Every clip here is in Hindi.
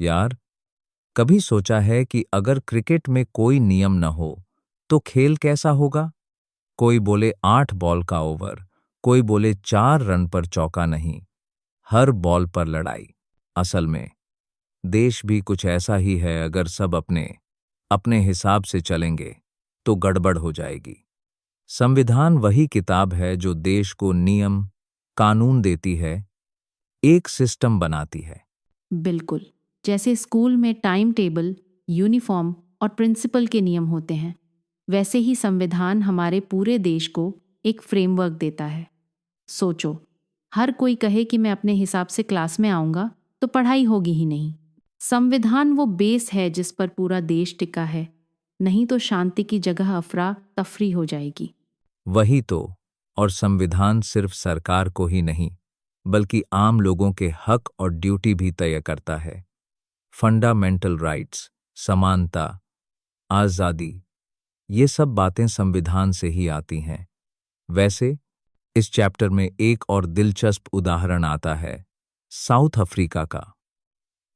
यार, कभी सोचा है कि अगर क्रिकेट में कोई नियम न हो तो खेल कैसा होगा? कोई बोले 8 बॉल का ओवर, कोई बोले 4 रन पर चौका नहीं, हर बॉल पर लड़ाई। असल में देश भी कुछ ऐसा ही है। अगर सब अपने अपने हिसाब से चलेंगे तो गड़बड़ हो जाएगी। संविधान वही किताब है जो देश को नियम, कानून देती है, एक सिस्टम बनाती है। बिल्कुल। जैसे स्कूल में टाइम टेबल, यूनिफॉर्म और प्रिंसिपल के नियम होते हैं, वैसे ही संविधान हमारे पूरे देश को एक फ्रेमवर्क देता है। सोचो, हर कोई कहे कि मैं अपने हिसाब से क्लास में आऊंगा तो पढ़ाई होगी ही नहीं। संविधान वो बेस है जिस पर पूरा देश टिका है, नहीं तो शांति की जगह अफरा तफरी हो जाएगी। वही तो। और संविधान सिर्फ सरकार को ही नहीं, बल्कि आम लोगों के हक और ड्यूटी भी तय करता है। फंडामेंटल राइट्स, समानता, आज़ादी, ये सब बातें संविधान से ही आती हैं। वैसे इस चैप्टर में एक और दिलचस्प उदाहरण आता है, साउथ अफ्रीका का।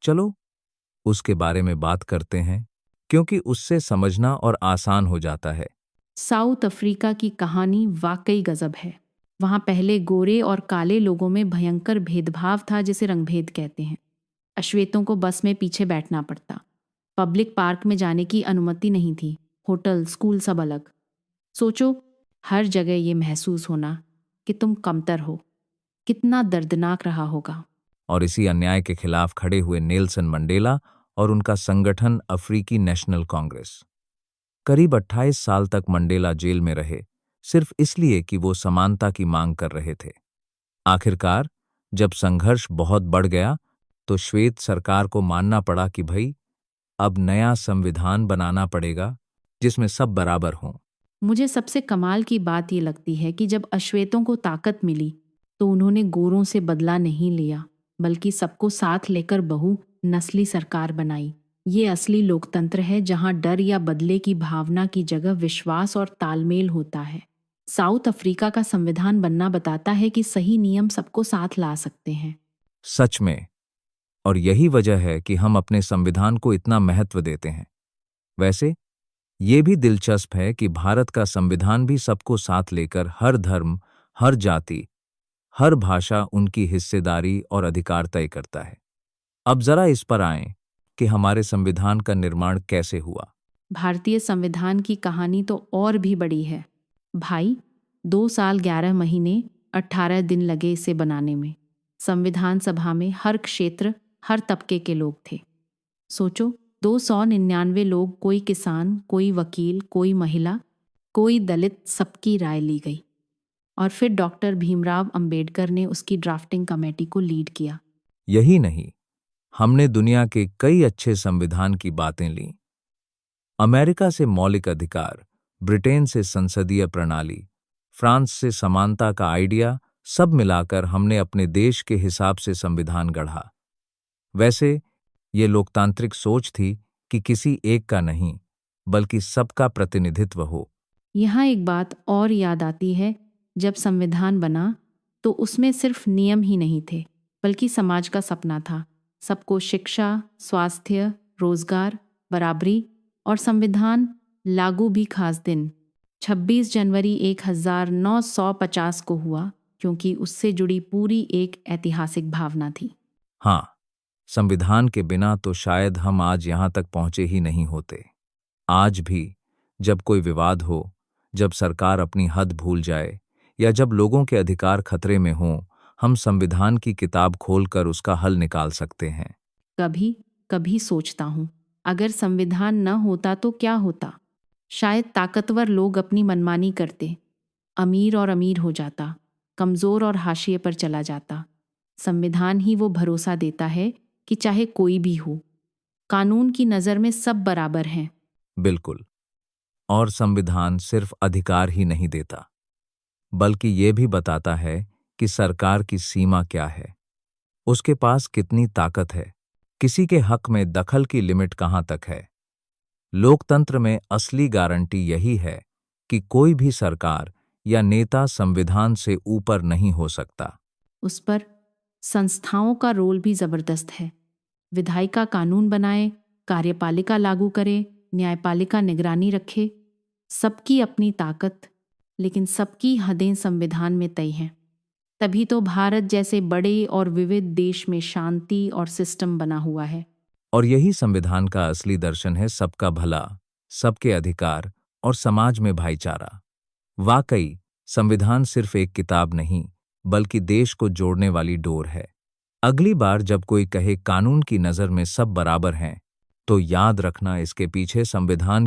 चलो उसके बारे में बात करते हैं, क्योंकि उससे समझना और आसान हो जाता है। साउथ अफ्रीका की कहानी वाकई गजब है। वहाँ पहले गोरे और काले लोगों में भयंकर भेदभाव था, जिसे रंगभेद कहते हैं। अश्वेतों को बस में पीछे बैठना पड़ता, पब्लिक पार्क में जाने की अनुमति नहीं थी, होटल स्कूल सब अलग। सोचो, हर जगह ये महसूस होना कि तुम कमतर हो, कितना दर्दनाक रहा होगा। और इसी अन्याय के खिलाफ खड़े हुए नेल्सन मंडेला और उनका संगठन अफ्रीकी नेशनल कांग्रेस। करीब 28 साल तक मंडेला जेल में रहे, सिर्फ इसलिए कि वो समानता की मांग कर रहे थे। आखिरकार जब संघर्ष बहुत बढ़ गया तो श्वेत सरकार को मानना पड़ा कि भाई, अब नया संविधान बनाना पड़ेगा जिसमें सब बराबर हों। मुझे सबसे कमाल की बात ये लगती है कि जब अश्वेतों को ताकत मिली तो उन्होंने गोरों से बदला नहीं लिया, बल्कि सबको साथ लेकर बहु नस्ली सरकार बनाई। ये असली लोकतंत्र है, जहां डर या बदले की भावना की जगह विश्वास और तालमेल होता है। साउथ अफ्रीका का संविधान बनना बताता है कि सही नियम सबको साथ ला सकते हैं। सच में। और यही वजह है कि हम अपने संविधान को इतना महत्व देते हैं। वैसे ये भी दिलचस्प है कि भारत का संविधान भी सबको साथ लेकर हर धर्म, हर जाति, हर भाषा उनकी हिस्सेदारी और अधिकार तय करता है। अब जरा इस पर आएं कि हमारे संविधान का निर्माण कैसे हुआ। भारतीय संविधान की कहानी तो और भी बड़ी है भाई। 2 साल 11 महीने 18 दिन लगे इसे बनाने में। संविधान सभा में हर क्षेत्र, हर तबके के लोग थे। सोचो, 299 लोग, कोई किसान, कोई वकील, कोई महिला, कोई दलित, सबकी राय ली गई। और फिर डॉक्टर भीमराव अंबेडकर ने उसकी ड्राफ्टिंग कमेटी को लीड किया। यही नहीं, हमने दुनिया के कई अच्छे संविधान की बातें लीं। अमेरिका से मौलिक अधिकार, ब्रिटेन से संसदीय प्रणाली, फ्रांस से समानता का आइडिया, सब मिलाकर हमने अपने देश के हिसाब से संविधान गढ़ा। वैसे ये लोकतांत्रिक सोच थी कि किसी एक का नहीं, बल्कि सबका प्रतिनिधित्व हो। यहाँ एक बात और याद आती है, जब संविधान बना तो उसमें सिर्फ नियम ही नहीं थे, बल्कि समाज का सपना था। सबको शिक्षा, स्वास्थ्य, रोजगार, बराबरी और संविधान लागू भी खास दिन 26 जनवरी 1950 को हुआ, क्योंकि उससे जुड़ी पूरी एक ऐतिहासिक भावना थी। हाँ, संविधान के बिना तो शायद हम आज यहाँ तक पहुँचे ही नहीं होते। आज भी जब कोई विवाद हो, जब सरकार अपनी हद भूल जाए या जब लोगों के अधिकार खतरे में हों, हम संविधान की किताब खोलकर उसका हल निकाल सकते हैं। कभी कभी सोचता हूँ, अगर संविधान न होता तो क्या होता। शायद ताकतवर लोग अपनी मनमानी करते, अमीर और अमीर हो जाता, कमजोर और हाशिए पर चला जाता। संविधान ही वो भरोसा देता है कि चाहे कोई भी हो, कानून की नज़र में सब बराबर हैं। बिल्कुल। और संविधान सिर्फ अधिकार ही नहीं देता, बल्कि ये भी बताता है कि सरकार की सीमा क्या है, उसके पास कितनी ताकत है, किसी के हक में दखल की लिमिट कहाँ तक है। लोकतंत्र में असली गारंटी यही है कि कोई भी सरकार या नेता संविधान से ऊपर नहीं हो सकता। उस पर संस्थाओं का रोल भी ज़बरदस्त है। विधायिका कानून बनाए, कार्यपालिका लागू करे, न्यायपालिका निगरानी रखे। सबकी अपनी ताकत, लेकिन सबकी हदें संविधान में तय हैं। तभी तो भारत जैसे बड़े और विविध देश में शांति और सिस्टम बना हुआ है। और यही संविधान का असली दर्शन है, सबका भला, सबके अधिकार और समाज में भाईचारा। वाकई संविधान सिर्फ एक किताब नहीं, बल्कि देश को जोड़ने वाली डोर है। अगली बार जब कोई कहे कानून की नज़र में सब बराबर हैं, तो याद रखना इसके पीछे संविधान